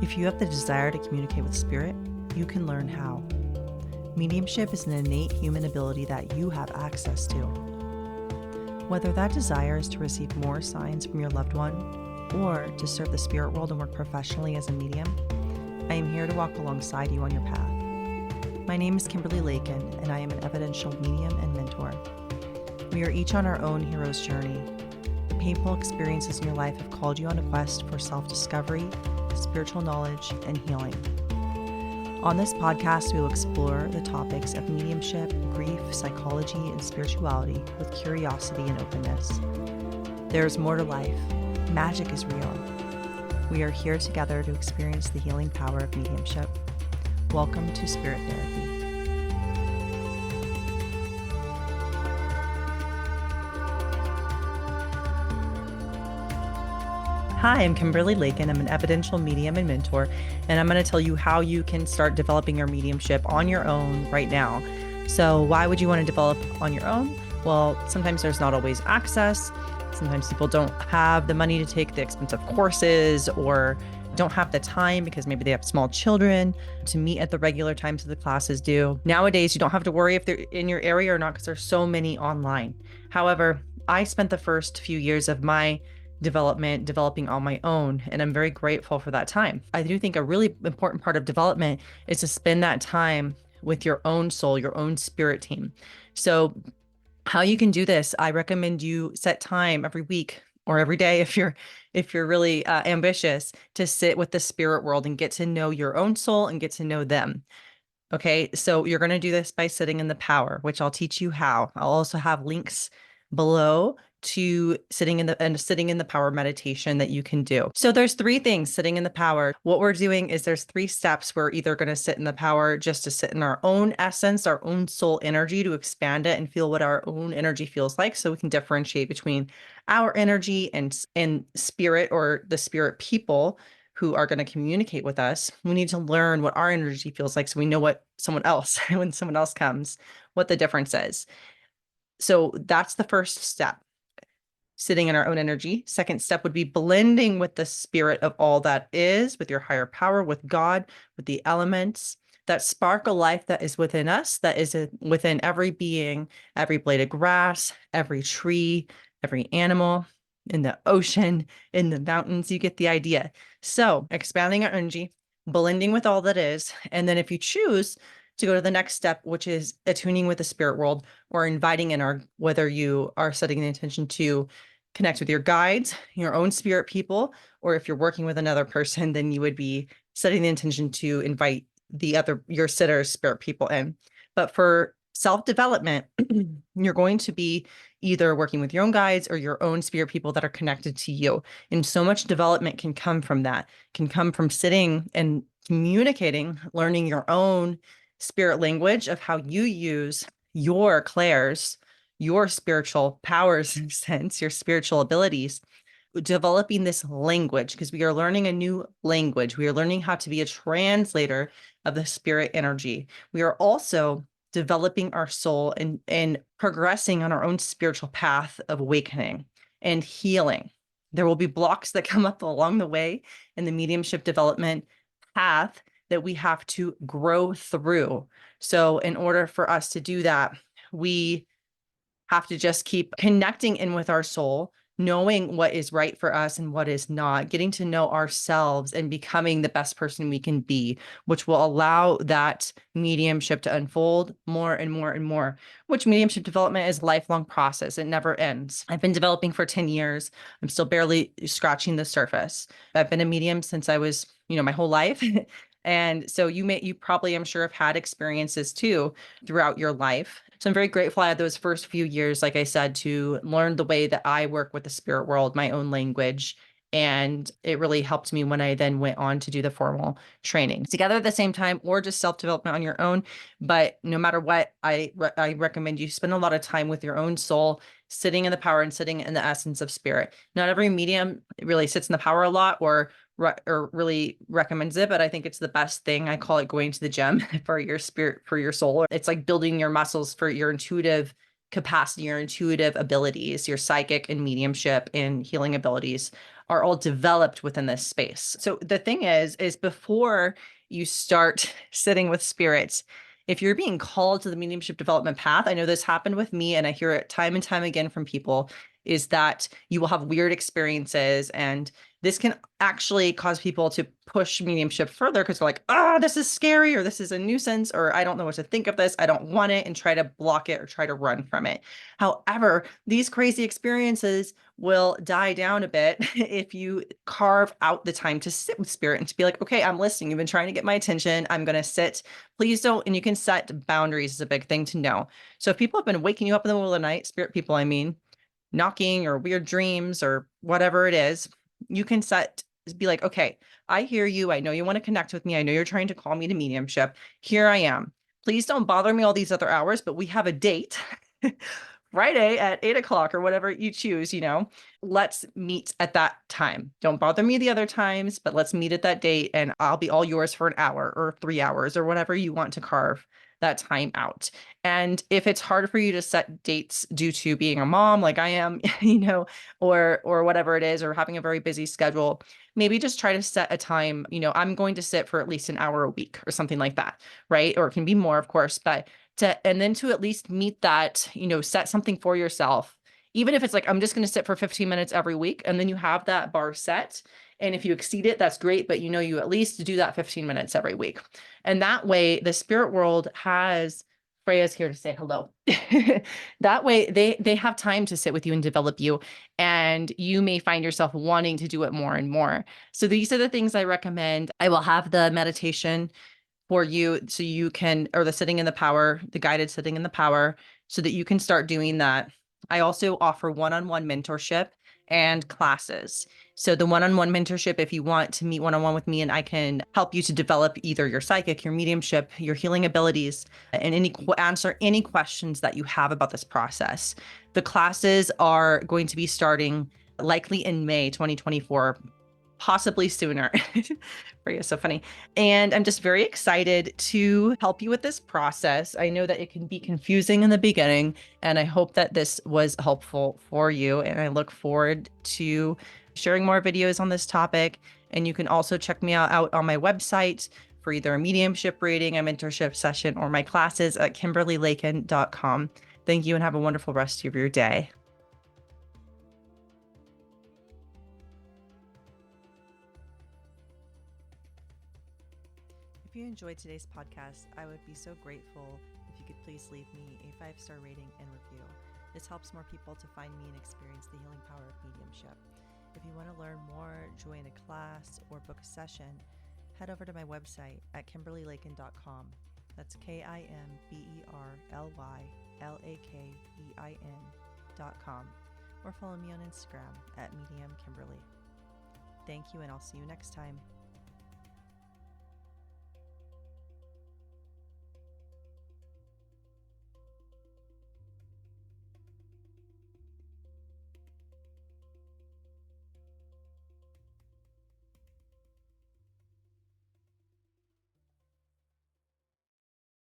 If you have the desire to communicate with spirit, you can learn how. Mediumship is an innate human ability that you have access to. Whether that desire is to receive more signs from your loved one or to serve the spirit world and work professionally as a medium, I am here to walk alongside you on your path. My name is Kimberly Lakin, and I am an evidential medium and mentor. We are each on our own hero's journey. The painful experiences in your life have called you on a quest for self-discovery, spiritual knowledge, and healing. On this podcast, we will explore the topics of mediumship, grief, psychology, and spirituality with curiosity and openness. There is more to life. Magic is real. We are here together to experience the healing power of mediumship. Welcome to Spirit Therapy. Hi, I'm Kimberly Lakin. I'm an evidential medium and mentor, and I'm going to tell you how you can start developing your mediumship on your own right now. So why would you want to develop on your own? Well, sometimes there's not always access. Sometimes people don't have the money to take the expensive courses or don't have the time because maybe they have small children to meet at the regular times that the classes do. Nowadays, you don't have to worry if they're in your area or not because there's so many online. However, I spent the first few years of my developing on my own, and I'm very grateful for that time. I do think a really important part of development is to spend that time with your own soul, your own spirit team. So how you can do this, I recommend you set time every week or every day if you're really ambitious to sit with the spirit world and get to know your own soul and get to know them. Okay, so you're going to do this by sitting in the power, which I'll teach you how. I'll also have links below to sitting in the power meditation that you can do. So there's three things sitting in the power. What we're doing is there's three steps. We're either going to sit in the power just to sit in our own essence, our own soul energy, to expand it and feel what our own energy feels like, so we can differentiate between our energy and spirit, or the spirit people who are going to communicate with us. We need to learn what our energy feels like so we know what someone else, when someone else comes, what the difference is. So that's the first step, sitting in our own energy. Second step would be blending with the spirit of all that is, with your higher power, with God, with the elements, that spark of life that is within us, that is within every being, every blade of grass, every tree, every animal, in the ocean, in the mountains. You get the idea. So expanding our energy, blending with all that is. And then if you choose to go to the next step, which is attuning with the spirit world, or inviting in whether you are setting the intention to connect with your guides, your own spirit people, or if you're working with another person, then you would be setting the intention to invite your sitters, spirit people in. But for self-development, you're going to be either working with your own guides or your own spirit people that are connected to you. And so much development can come from that, can come from sitting and communicating, learning your own spirit language of how you use your clairs, your spiritual powers, in a sense, your spiritual abilities, developing this language, because we are learning a new language. We are learning how to be a translator of the spirit energy. We are also developing our soul and progressing on our own spiritual path of awakening and healing. There will be blocks that come up along the way in the mediumship development path that we have to grow through. So in order for us to do that, we have to just keep connecting in with our soul, knowing what is right for us and what is not, getting to know ourselves and becoming the best person we can be, which will allow that mediumship to unfold more and more and more, which mediumship development is a lifelong process. It never ends. I've been developing for 10 years. I'm still barely scratching the surface. I've been a medium since I was, my whole life. And so you probably, I'm sure, have had experiences too throughout your life. So I'm very grateful I had those first few years, like I said, to learn the way that I work with the spirit world, my own language. And it really helped me when I then went on to do the formal training together at the same time, or just self-development on your own. But no matter what, I recommend you spend a lot of time with your own soul, sitting in the power and sitting in the essence of spirit. Not every medium really sits in the power a lot or really recommends it, but I think it's the best thing. I call it going to the gym for your spirit, for your soul. It's like building your muscles for your intuitive capacity, your intuitive abilities, your psychic and mediumship and healing abilities are all developed within this space. So the thing is before you start sitting with spirits, if you're being called to the mediumship development path, I know this happened with me and I hear it time and time again from people, is that you will have weird experiences, and this can actually cause people to push mediumship further because they're like, this is scary, or this is a nuisance, or I don't know what to think of this. I don't want it, and try to block it or try to run from it. However, these crazy experiences will die down a bit if you carve out the time to sit with spirit and to be like, okay, I'm listening. You've been trying to get my attention. I'm going to sit. Please don't. And you can set boundaries is a big thing to know. So if people have been waking you up in the middle of the night, spirit people, I mean, knocking or weird dreams or whatever it is, you can be like, okay, I hear you. I know you want to connect with me. I know you're trying to call me to mediumship. Here I am. Please don't bother me all these other hours, but we have a date Friday at 8 o'clock or whatever you choose, let's meet at that time. Don't bother me the other times, but let's meet at that date and I'll be all yours for an hour or 3 hours or whatever you want to carve that time out. And if it's hard for you to set dates due to being a mom like I am, or whatever it is, or having a very busy schedule, maybe just try to set a time, I'm going to sit for at least an hour a week or something like that, right? Or it can be more, of course, but and then to at least meet that, set something for yourself. Even if it's like, I'm just going to sit for 15 minutes every week, and then you have that bar set. And if you exceed it, that's great. But you at least do that 15 minutes every week. And that way the spirit world has, Freya's here to say hello. That way they have time to sit with you and develop you. And you may find yourself wanting to do it more and more. So these are the things I recommend. I will have the meditation for you so you can, or the sitting in the power, the guided sitting in the power, so that you can start doing that. I also offer one-on-one mentorship and classes. So the one-on-one mentorship, if you want to meet one-on-one with me and I can help you to develop either your psychic, your mediumship, your healing abilities, and answer any questions that you have about this process. The classes are going to be starting likely in May 2024, possibly sooner. Freya's so funny. And I'm just very excited to help you with this process. I know that it can be confusing in the beginning, and I hope that this was helpful for you. And I look forward to sharing more videos on this topic. And you can also check me out on my website for either a mediumship reading, a mentorship session, or my classes at KimberlyLakin.com. Thank you and have a wonderful rest of your day. If you enjoyed today's podcast, I would be so grateful if you could please leave me a 5-star rating and review. This helps more people to find me and experience the healing power of mediumship. If you want to learn more, join a class, or book a session, head over to my website at KimberlyLakin.com. That's KimberlyLakin.com. Or follow me on Instagram at Medium Kimberly. Thank you, and I'll see you next time.